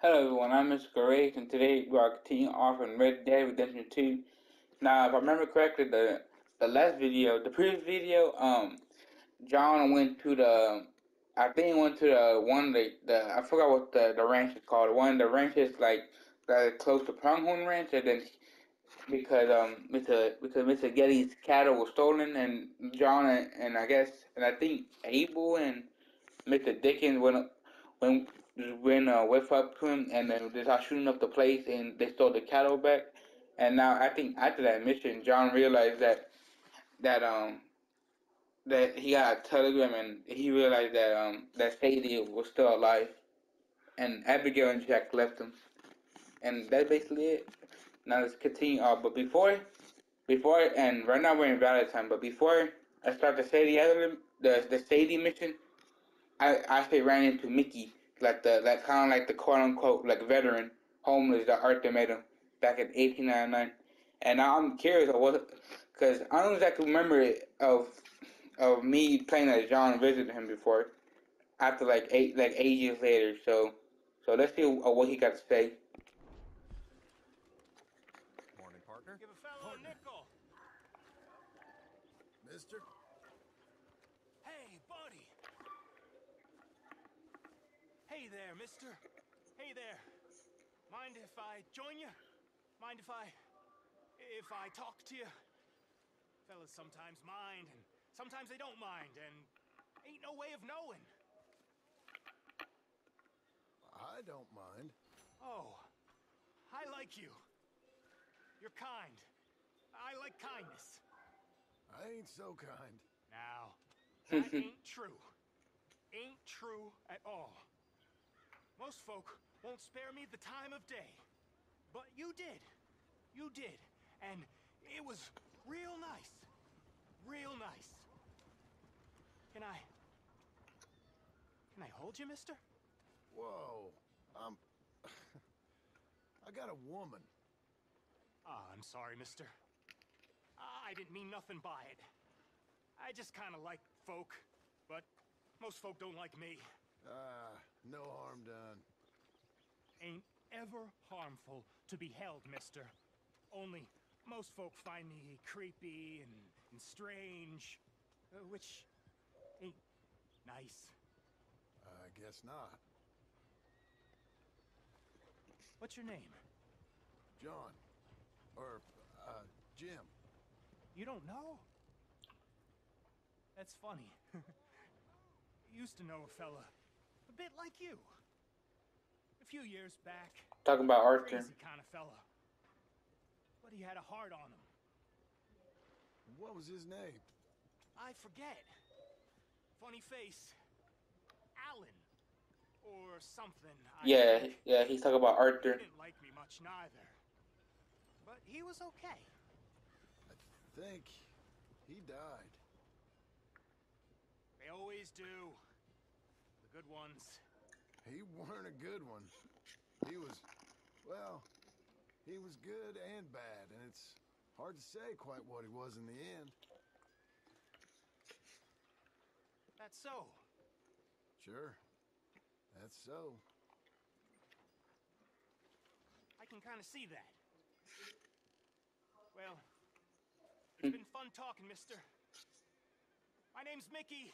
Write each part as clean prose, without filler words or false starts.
Hello everyone, I'm Mr. Graves, and today we are continuing off on Red Dead Redemption 2. Now, if I remember correctly, the last video, the previous video, John went to I think he went to the one, I forgot what the ranch is called, one of the ranches, like, that is close to Pronghorn Ranch, and then, Mr. Getty's cattle was stolen, and John and I think Abel and Mr. Dickens when went up to him and then they started shooting up the place and they stole the cattle back. And now I think after that mission, John realized that um that he got a telegram and he realized that Sadie was still alive and Abigail and Jack left him. And that's basically it. Now let's continue. Before and right now we're in Valentine, but before I start the Sadie the Sadie mission, I actually ran into Mickey, like kind of like the quote unquote like veteran homeless that Arthur made him back in 1899, and now I'm curious of what, because I don't exactly remember it of me playing as John and visiting him before after like 8 years later. So let's see what he got to say. Morning, partner. Give a fellow a nickel. Mister? Hey, buddy. Hey there, mister. Hey there. Mind if I join you? Mind if I talk to you? Fellas sometimes mind, and sometimes they don't mind, and ain't no way of knowing. I don't mind. Oh, I like you. You're kind. I like kindness. I ain't so kind. Now, that ain't true. Ain't true at all. Most folk won't spare me the time of day. But you did. You did. And it was real nice. Real nice. Can I hold you, mister? Whoa. I got a woman. Ah, I'm sorry, mister. I didn't mean nothing by it. I just kind of like folk, but most folk don't like me. No harm done. Ain't ever harmful to be held, mister. Only most folk find me creepy and strange, which ain't nice. I guess not. What's your name? John. Or, Jim. You don't know? That's funny. Used to know a fella a bit like you. A few years back. Talking about Arthur. Crazy kind of fella. But he had a heart on him. What was his name? I forget. Funny face. Alan. Or something. Yeah, he's talking about Arthur. He didn't like me much neither. But he was okay. I think he died. They always do. The good ones. He weren't a good one. He was, well, he was good and bad, and it's hard to say quite what he was in the end. That's so. Sure. That's so. I can kind of see that. Well, it's been fun talking, mister. My name's Mickey.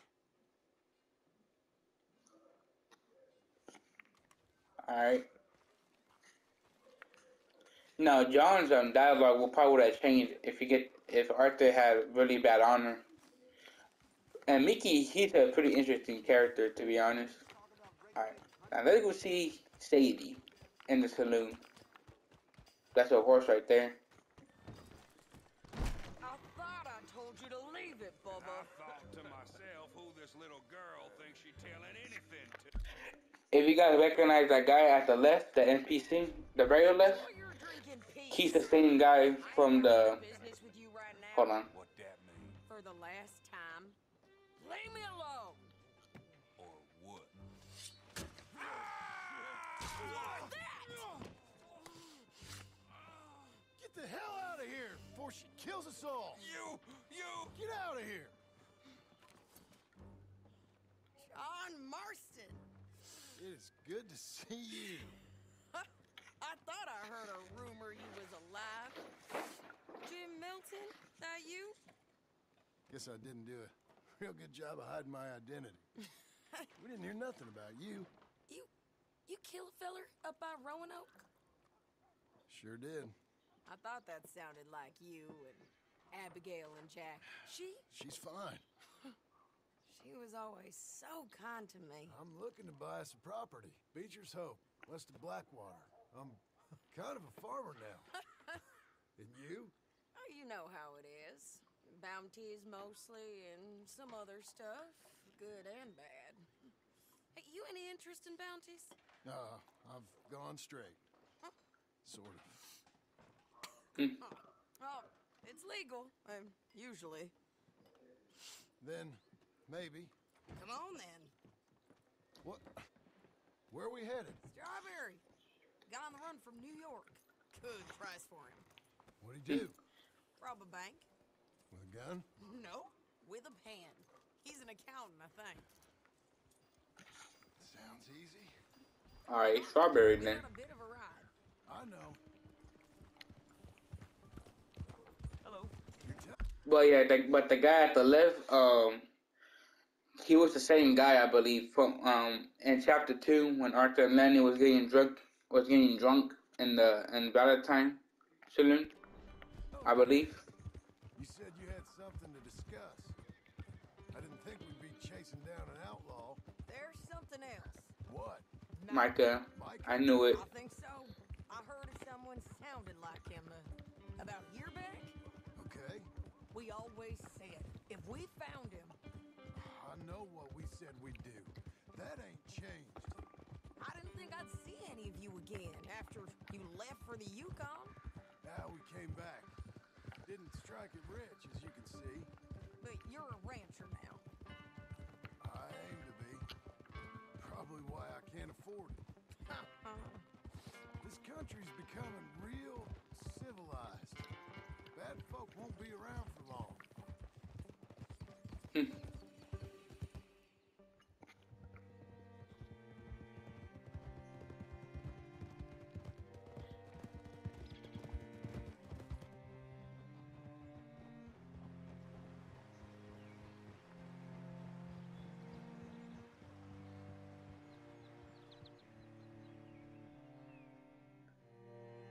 Alright. Now, John's dialogue will probably would have changed if Arthur had really bad honor. And Mickey, he's a pretty interesting character, to be honest. Alright, now let's go see Sadie in the saloon. That's a horse right there. I thought I told you to leave it, Bubba. I thought to myself, who this little girl thinks she's telling anything to. If you guys recognize that guy at the left, the NPC, the very left, Enjoy your drinking peace. he's the same guy from the. Business with you right now. Hold on. What that mean? For the last time, leave me alone. Or what? Get the hell out of here before she kills us all! You! Get out of here! John Marston. It is good to see you. heard a rumor you was alive. Jim Milton, that you? Guess I didn't do a real good job of hiding my identity. We didn't hear nothing about you. You kill a feller up by Roanoke? Sure did. I thought that sounded like you and Abigail and Jack. She's fine. She was always so kind to me. I'm looking to buy some property. Beecher's Hope, west of Blackwater. I'm kind of a farmer now. And you? Oh, you know how it is. Bounties mostly, and some other stuff, good and bad. Hey, you any interest in bounties? I've gone straight. Sort of. Oh, it's legal, usually. Then, maybe. Come on, then. What? Where are we headed? Strawberry. Got on the run from New York. Good price for him. What'd he do? Rob a bank? With a gun? No, with a pen. He's an accountant, I think. Sounds easy. Alright, Strawberry We then. got a bit of a ride. I know. Hello. But yeah, but the guy at the left, he was the same guy, I believe, from in chapter 2 when Arthur and Lenny was getting drunk in Valentine Saloon, I believe. You said you had something to discuss. I didn't think we'd be chasing down an outlaw. There's something else. What? Micah, Mike? I knew it. I think so. I heard of someone sounded like him about a year back. Okay. We always said if we found him, I know what we said we'd do. That ain't changed. I didn't think I'd see any of you again after you left for the Yukon. Now we came back. Didn't strike it rich, as you can see. But you're a rancher now. I aim to be. Probably why I can't afford it. This country's becoming real civilized. Bad folk won't be around for long.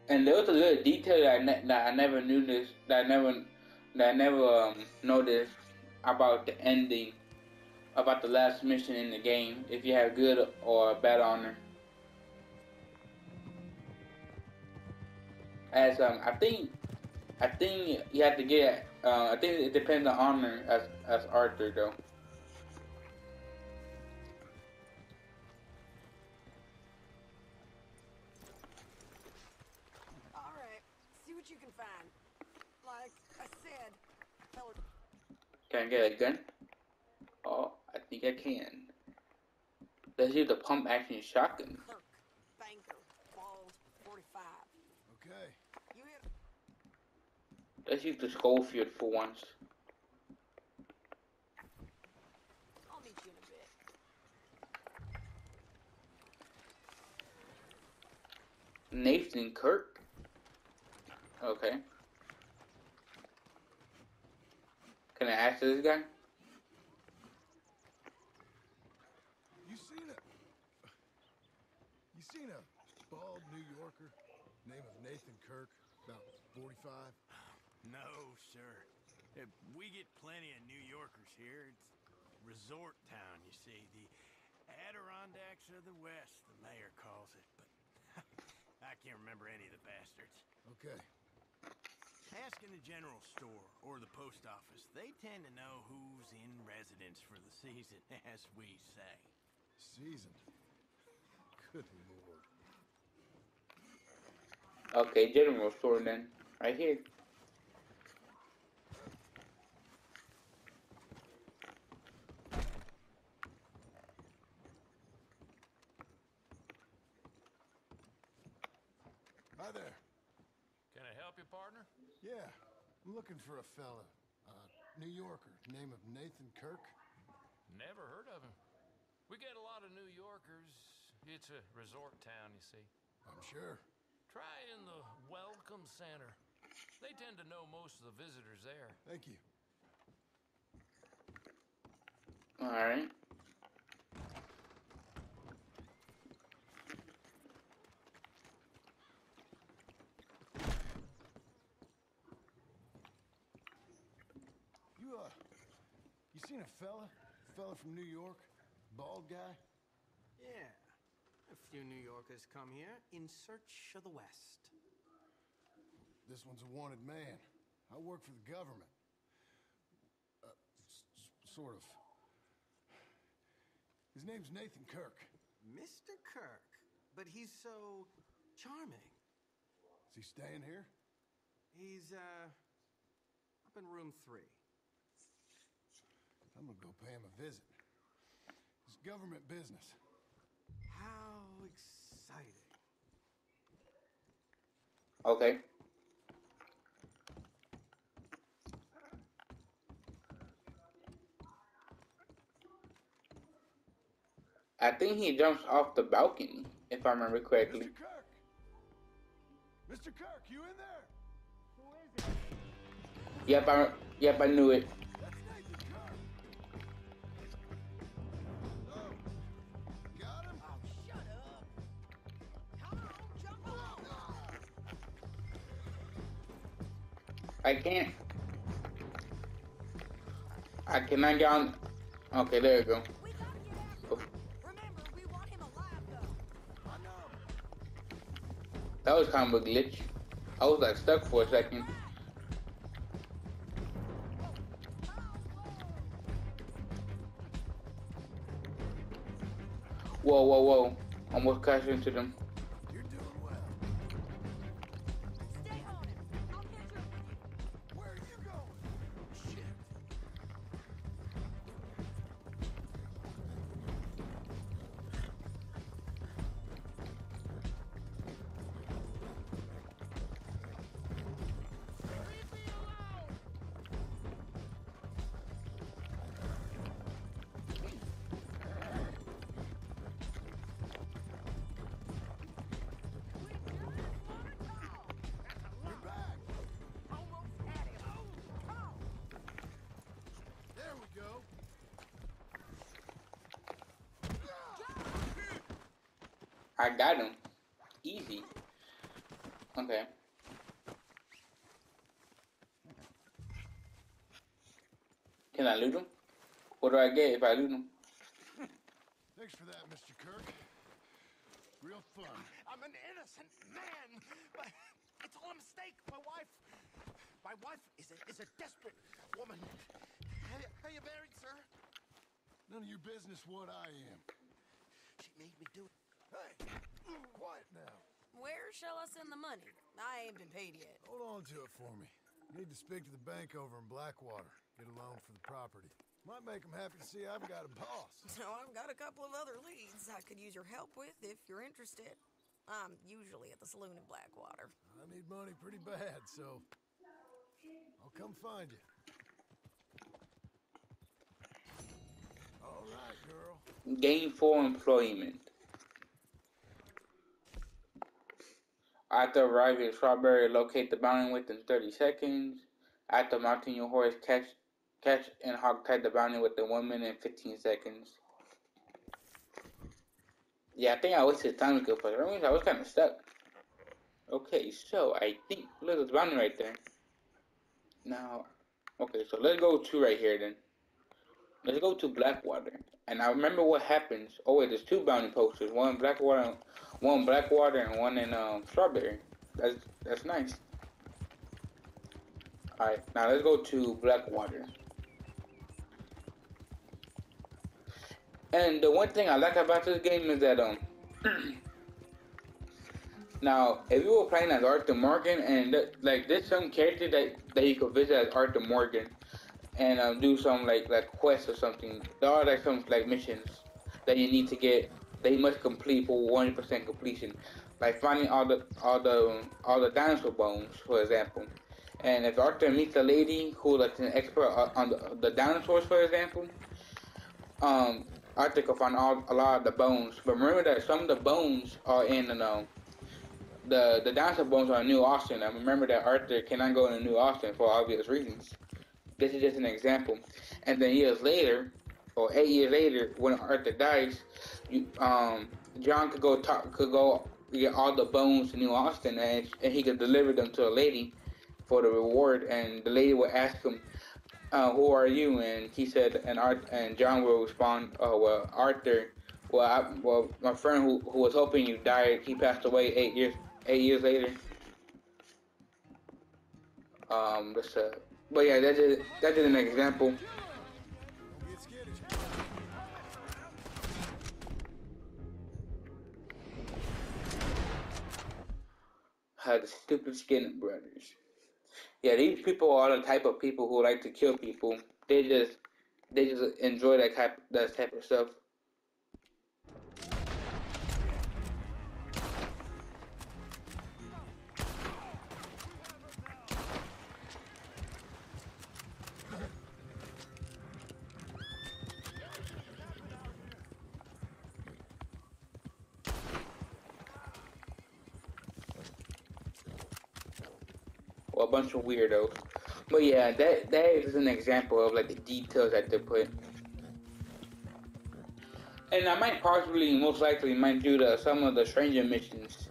And there was a little detail that I never knew this, that I never noticed about the ending, about the last mission in the game, if you have good or bad honor. As I think you have to get. I think it depends on honor as Arthur though. All right, see what you can find. Like I said, feller. Can I get a gun? Oh, I think I can. Let's use the pump action shotgun. Kirk, banker, bald, 45. Okay. You hit. Let's use the Schofield for once. I'll meet you in a bit. Nathan Kirk. Okay. Can I ask this guy? You seen a bald New Yorker, name of Nathan Kirk, about 45? No, sir. We get plenty of New Yorkers here. It's resort town, you see. The Adirondacks of the West, the mayor calls it. But I can't remember any of the bastards. Okay. Ask in the general store or the post office. They tend to know who's in residence for the season, as we say. Seasoned. Good lord. Okay, general store then. Right here. Hi there. Can I help you, partner? Yeah, I'm looking for a fella. New Yorker, name of Nathan Kirk. Never heard of him. We get a lot of New Yorkers. It's a resort town, you see. I'm sure. Try in the Welcome Center. They tend to know most of the visitors there. Thank you. All right. You seen a fella? Fella from New York? Bald guy? Yeah. A few New Yorkers come here in search of the West. This one's a wanted man. I work for the government. Sort of. His name's Nathan Kirk. Mr. Kirk. But he's so charming. Is he staying here? He's, up in room 3. I'm gonna go pay him a visit. It's government business. How exciting. Okay. I think he jumps off the balcony, if I remember correctly. Mr. Kirk! Mr. Kirk, you in there? Who is it? Yep, I knew it. That's Nathan Kirk! Oh, got him? Oh, shut up. Come on, jump on. I can't. I cannot get on. Okay, there you go. We gotta get after him. Remember, we want him alive, though. I know. That was kind of a glitch. I was like stuck for a second. Whoa. Almost crashed into them. You're doing well. Stay on him. I'll catch up with you. Where are you going? Shit. Leave me alone. You're back. Almost had him. Come on. There we go. I got him. Easy. Okay. Can I loot him? What do I get if I loot him? Thanks for that, Mr. Kirk. Real fun. I'm an innocent man, but it's all a mistake. My wife is a desperate woman. Are you married, sir? None of your business what I am. She made me do it. Hey, quiet now. Where shall I send the money? I ain't been paid yet. Hold on to it for me. Need to speak to the bank over in Blackwater. Get a loan for the property. Might make them happy to see I've got a boss. So I've got a couple of other leads I could use your help with if you're interested. I'm usually at the saloon in Blackwater. I need money pretty bad, so I'll come find you. All right, girl. Gainful employment. After arriving at Strawberry, locate the bounty within 30 seconds. After mounting your horse, catch and hogtie the bounty within 1 minute and 15 seconds. Yeah, I think I wasted time ago, but I was kind of stuck. Okay, so I think look at the bounty right there. Now, okay, so let's go to right here then. Let's go to Blackwater. And I remember what happens. Oh wait, there's 2 bounty posters. One in Blackwater, and one in Strawberry. That's nice. Alright, now let's go to Blackwater. And the one thing I like about this game is that now if you were playing as Arthur Morgan and there's some character that you could visit as Arthur Morgan and do some like quests or something. There are like some like missions that you need to get that you must complete for 100% completion. Like finding all the dinosaur bones, for example. And if Arthur meets a lady who like an expert on the dinosaurs, for example, Arthur can find a lot of the bones. But remember that some of the bones are in the dinosaur bones are in New Austin. I remember that Arthur cannot go into New Austin for obvious reasons. This is just an example. And then years later, or 8 years later, when Arthur dies, John could go get all the bones to New Austin, and he could deliver them to a lady for the reward. And the lady would ask him, "Who are you?" And he said, and John will respond, "Oh, well, Arthur. Well, my friend who was helping you died. He passed away 8 years later." That's but yeah, that's just an example. Don't get skittish. The stupid Skinner brothers. Yeah, these people are the type of people who like to kill people. They just enjoy that type of stuff. Well, a bunch of weirdos. But yeah, that is an example of like the details that they put. And I might possibly, most likely, might do some of the stranger missions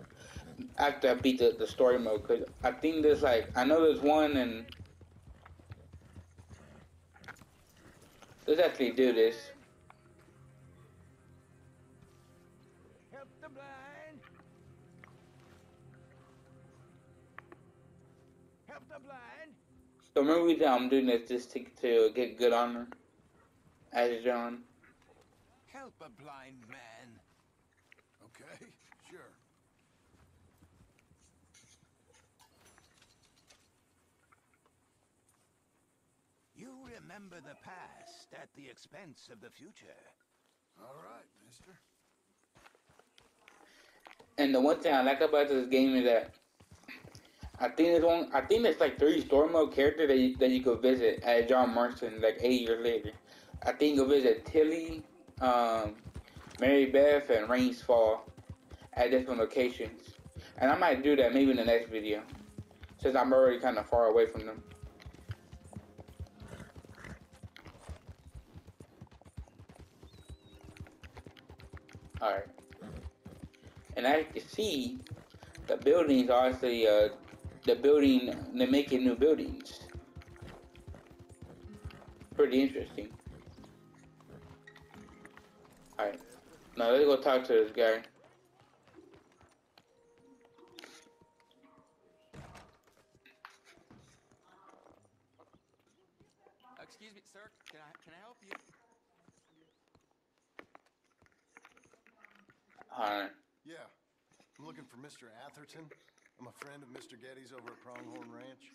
after I beat the story mode. Cause I think there's like I know there's one, and let's actually do this. Help the blind. Help the blind. The main reason I'm doing this just to get good honor as John. Help a blind man. Okay, sure. You remember the past at the expense of the future. All right, mister. And the one thing I like about this game is that I think there's like 3 story mode characters that you could visit as John Marston like 8 years later. I think you'll visit Tilly, um, Mary Beth, and Rains Fall at different locations. And I might do that maybe in the next video, since I'm already kind of far away from them. Alright. And as you can see, the buildings are actually, they're making new buildings. Pretty interesting. Alright. Now let's go talk to this guy. Excuse me, sir. Can I help you? Alright. Yeah, I'm looking for Mr. Atherton. I'm a friend of Mr. Getty's over at Pronghorn Ranch.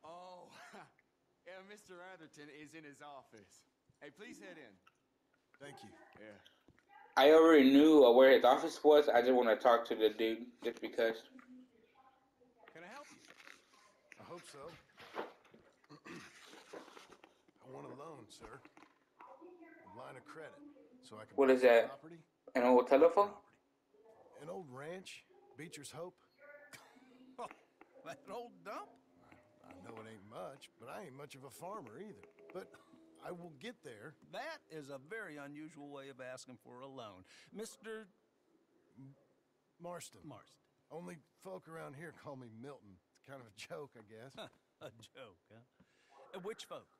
Oh, yeah, Mr. Atherton is in his office. Hey, please head in. Thank you. Yeah. I already knew where his office was. I just want to talk to the dude just because. Can I help you? I hope so. I want a loan, sir. A line of credit, so I can What buy is some that? property. An old telephone? An old ranch, Beecher's Hope. That old dump? I know it ain't much, but I ain't much of a farmer either. But I will get there. That is a very unusual way of asking for a loan. Mr. Marston. Marston. Only folk around here call me Milton. It's kind of a joke, I guess. A joke, huh? Which folk?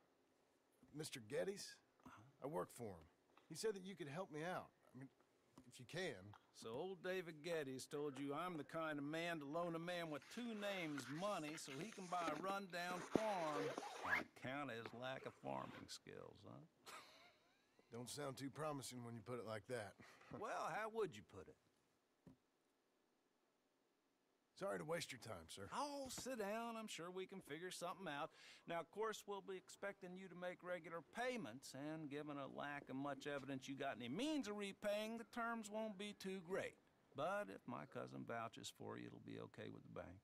Mr. Getty's? I work for him. He said that you could help me out. I mean, if you can. So old David Geddes told you I'm the kind of man to loan a man with 2 names money so he can buy a rundown farm on account of his lack of farming skills, huh? Don't sound too promising when you put it like that. Well, how would you put it? Sorry to waste your time, sir. Oh, sit down. I'm sure we can figure something out. Now, of course, we'll be expecting you to make regular payments, and given a lack of much evidence you got any means of repaying, the terms won't be too great. But if my cousin vouches for you, it'll be okay with the bank.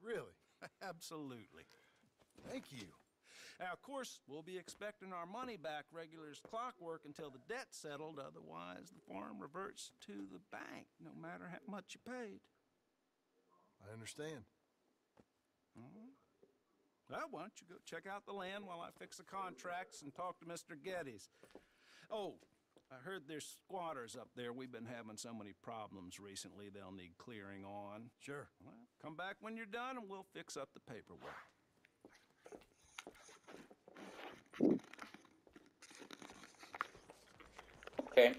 Really? Absolutely. Thank you. Now, of course, we'll be expecting our money back regular as clockwork until the debt's settled. Otherwise, the farm reverts to the bank, no matter how much you paid. I understand. Well, why don't you go check out the land while I fix the contracts and talk to Mr. Geddes? Oh, I heard there's squatters up there. We've been having so many problems recently, they'll need clearing on. Sure. Well, come back when you're done and we'll fix up the paperwork. Okay.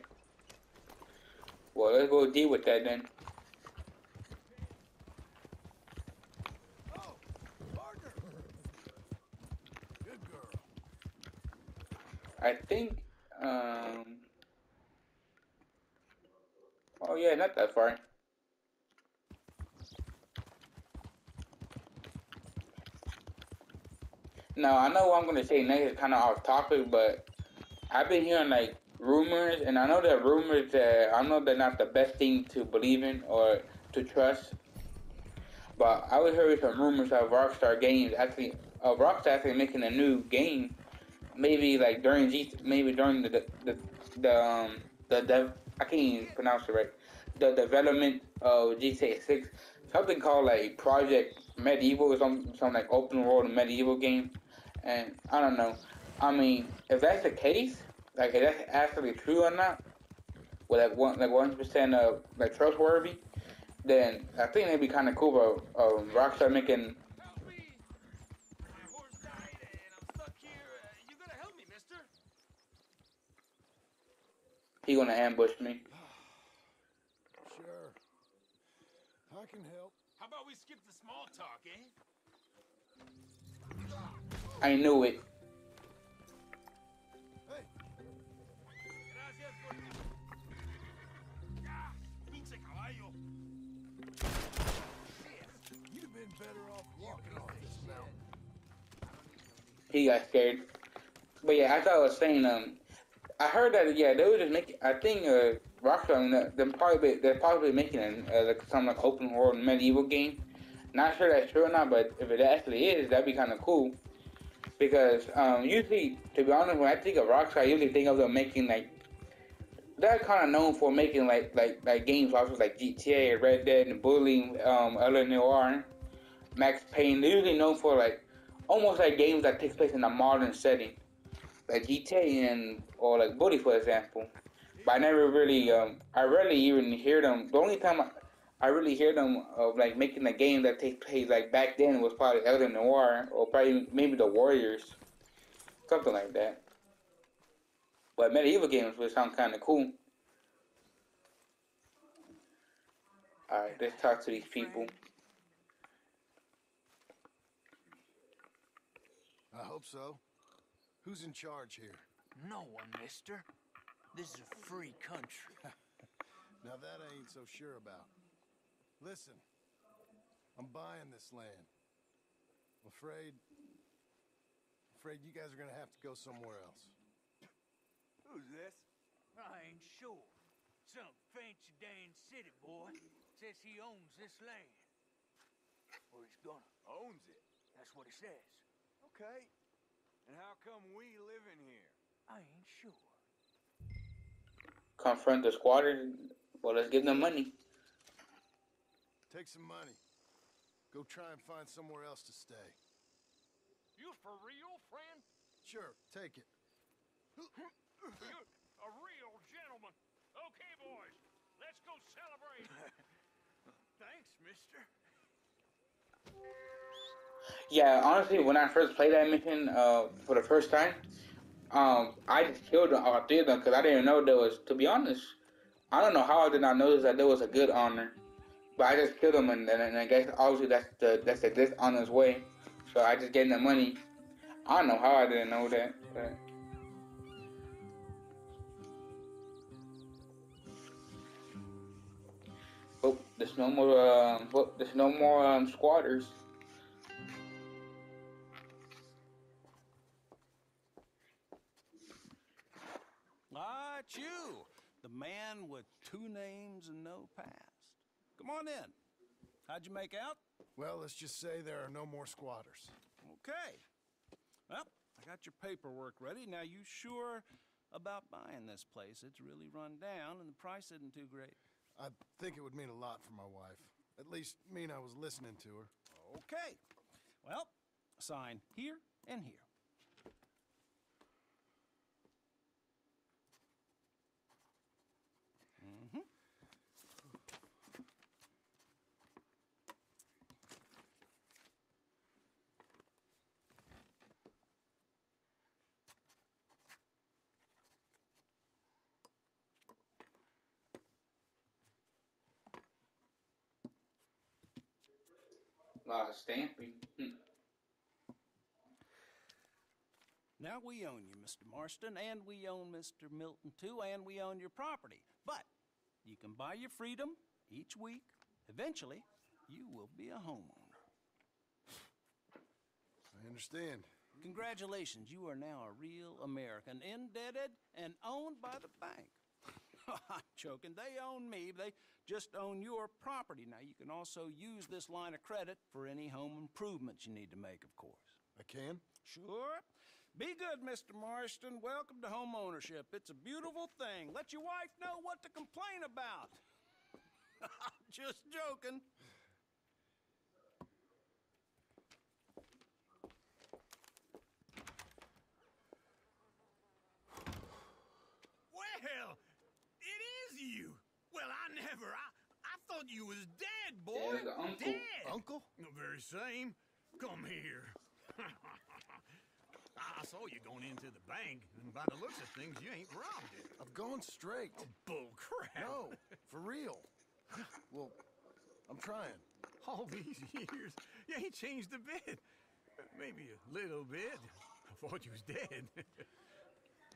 Well, let's go deal with that then. Oh, partner. Good girl. I think, oh yeah, not that far. Now, I know what I'm gonna say next is kind of off topic, but I've been hearing like rumors, and I know that rumors that I know they're not the best thing to believe in or to trust. But I was hearing some rumors of Rockstar Games actually, Rockstar actually making a new game. Maybe like during maybe during the I can't even pronounce it right. The development of GTA 6, something called like Project Medieval or some like open world medieval game, and I don't know. I mean, if that's the case, like if that's actually true or not, with like 1% of like trustworthy, then I think it'd be kind of cool for Rockstar making. Help me! My horse died and I'm stuck here. You gotta help me, mister. He gonna ambush me. Sure. I can help. How about we skip the small talk, eh? I knew it. Hey, Gracias por... Ah, pinche caballo. you'd have been better off walking off this mountain. He got scared. But yeah, as I was saying, I heard that yeah they were just making. I think Rockstar they're probably making like some like open world medieval game. Not sure that's true or not, but if it actually is, that'd be kind of cool. Because usually, to be honest, when I think of Rockstar, I usually think of them making like they're kind of known for making like games also like GTA, Red Dead, and Bully, LA Noire, Max Payne. They're usually known for like almost like games that take place in a modern setting, like GTA and or like Bully for example. But I never really, I rarely even hear them. The only time I really hear them of like making a game that takes place like back then was probably Elden Noir or probably maybe the Warriors, something like that. But medieval games would sound kind of cool. All right, let's talk to these people. I hope so. Who's in charge here? No one, mister. This is a free country. Now that I ain't so sure about. Listen, I'm buying this land. I'm afraid you guys are gonna have to go somewhere else. Who's this? I ain't sure. Some fancy Dan city boy says he owns this land. Or he's gonna. Owns it. That's what he says. Okay. And how come we live in here? I ain't sure. Confront the squatters. Well, let's give them money. Take some money. Go try and find somewhere else to stay. You for real, friend? Sure, take it. You're a real gentleman. Okay, boys, let's go celebrate. Thanks, mister. Yeah, honestly, when I first played that mission for the first time, I just killed all three of them because I didn't know there was. To be honest, I don't know how I did not notice that there was a good honor, but I just killed them, and I guess obviously that's the dishonor's way. So I just gave them money. I don't know how I didn't know that. But... Oh, there's no more. There's no more squatters. Ah, it's you, the man with 2 names and no past. Come on in. How'd you make out? Well, let's just say there are no more squatters. Okay. Well, I got your paperwork ready. Now, you sure about buying this place? It's really run down, and the price isn't too great. I think it would mean a lot for my wife. At least mean I was listening to her. Okay. Well, sign here and here. Mm-hmm. A lot of stamping. Now we own you, Mr. Marston, and we own Mr. Milton too, and we own your property. But you can buy your freedom each week. Eventually, you will be a homeowner. I understand. Congratulations, you are now a real American, indebted and owned by the bank. I'm joking. They own me. They just own your property. Now, you can also use this line of credit for any home improvements you need to make, of course. I can? Sure. Be good, Mr. Marston. Welcome to home ownership. It's a beautiful thing. Let your wife know what to complain about. Just joking. Well, it is you. Well, I thought you was dead, boy. There's the uncle. Dead. Uncle? The very same. Come here. I saw you going into the bank, and by the looks of things, you ain't robbed it. I've gone straight. Bull crap. No, for real. Well, I'm trying. All these years, you ain't changed a bit. Maybe a little bit. I thought you was dead.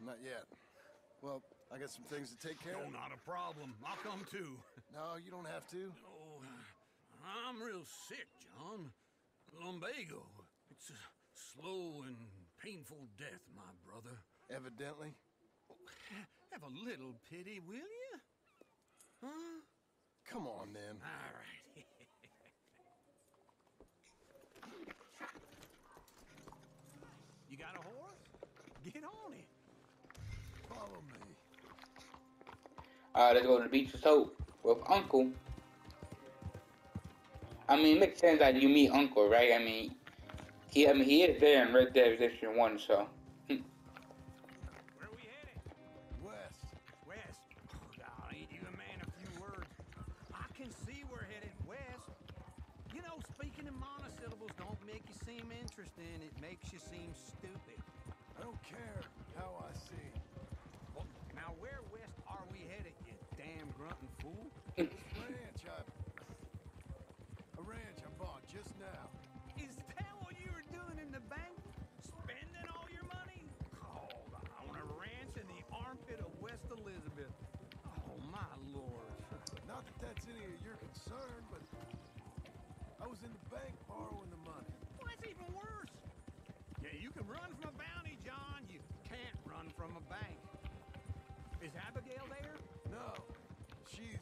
Not yet. Well, I got some things to take care Oh, of. not a problem. I'll come too. No, you don't have to. Oh, I'm real sick, John. Lumbago. It's a slow and painful death, my brother. Evidently. Have a little pity, will you? Huh? Come on, then. All right. You got a horse? Get on it. Follow me. Let's go to the beach with Uncle. I mean, it makes sense that you meet Uncle, right? I mean, he is there in Red Dead Redemption 1, so. Where are we headed? West. West. Oh, God, ain't you a man of few words? I can see we're headed west. You know, speaking in monosyllables don't make you seem interesting. It makes you seem stupid. I don't care how I see. Well, now where west are we headed, you damn grunting fool? A ranch I bought just now. Is that what you were doing in the bank? Spending all your money? Oh, on a ranch in the armpit of West Elizabeth. Oh, my lord. Not that that's any of your concern, but I was in the bank borrowing the money. Well, that's even worse. Yeah, you can run from a bounty, John. You can't run from a bank. Is Abigail there? No, she's,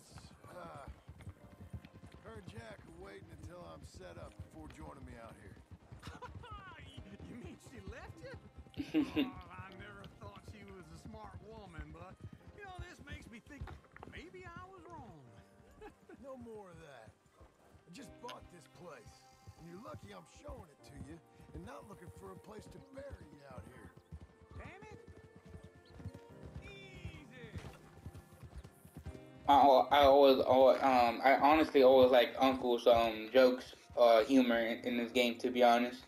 her and Jack are waiting until I'm set up before joining me out here. You mean she left you? Oh, I never thought she was a smart woman, but, you know, this makes me think maybe I was wrong. No more of that. I just bought this place, and you're lucky I'm showing it to you and not looking for a place to bury you out here. Damn it. Easy. I honestly always like Uncle's jokes, humor in this game, to be honest.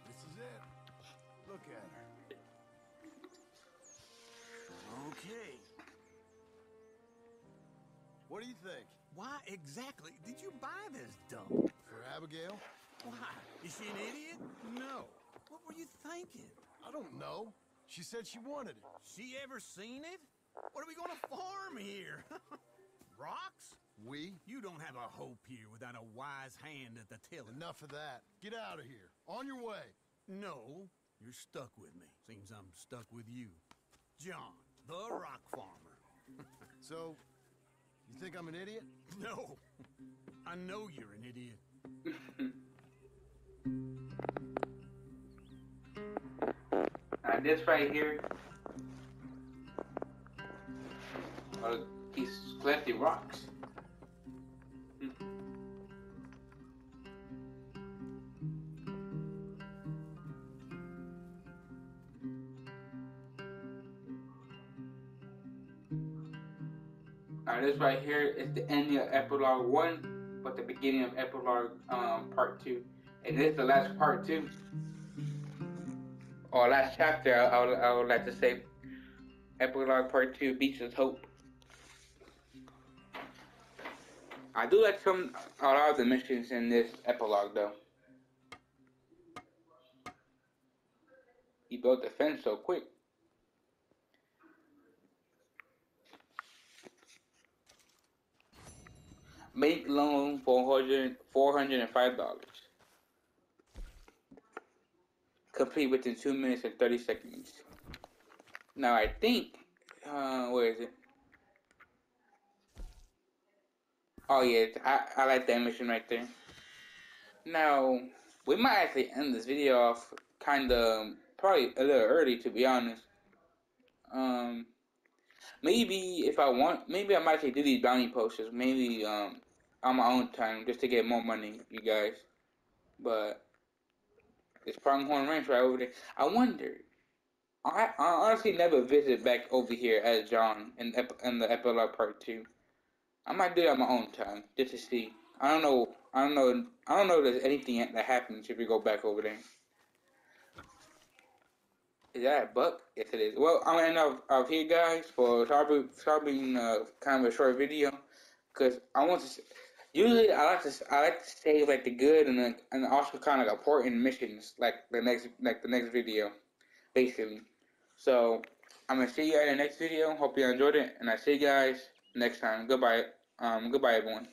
This is it. Look at her. Okay. What do you think? Why exactly did you buy this dump? For Abigail? Why? Is she an idiot? No. What were you thinking? I don't know. She said she wanted it. She ever seen it? What are we gonna farm here? Rocks? We? You don't have a hope here without a wise hand at the tiller. Enough of that. Get out of here. On your way. No, you're stuck with me. Seems I'm stuck with you. John, the rock farmer. So, you think I'm an idiot? No, I know you're an idiot. This right here. Or these collected rocks. Now this right here is the ending of epilogue 1, but the beginning of epilogue part 2. And this is the last part 2. Or last chapter, I would like to say. Epilogue part 2, Beaches Hope. I do like a lot of the missions in this epilogue though. He built the fence so quick. Make loan $405. Complete within 2 minutes and 30 seconds. Now I think, where is it? Oh yeah, I like that mission right there. Now, we might actually end this video off probably a little early to be honest. Maybe if I want, maybe I might actually do these bounty posters, maybe on my own time just to get more money, you guys. But it's Pronghorn Ranch right over there. I wonder. I honestly never visit back over here as John in the epilogue part 2. I might do it on my own time just to see. I don't know if there's anything that happens if we go back over there. Is that a buck? Yes, it is. Well, I'm gonna end off here, guys, for sorry being kind of a short video, because I want to. Usually, I like to save like the good and also kind of like important missions, like the next video, basically. So I'm gonna see you guys in the next video. Hope you enjoyed it, and I see you guys next time. Goodbye. Goodbye, everyone.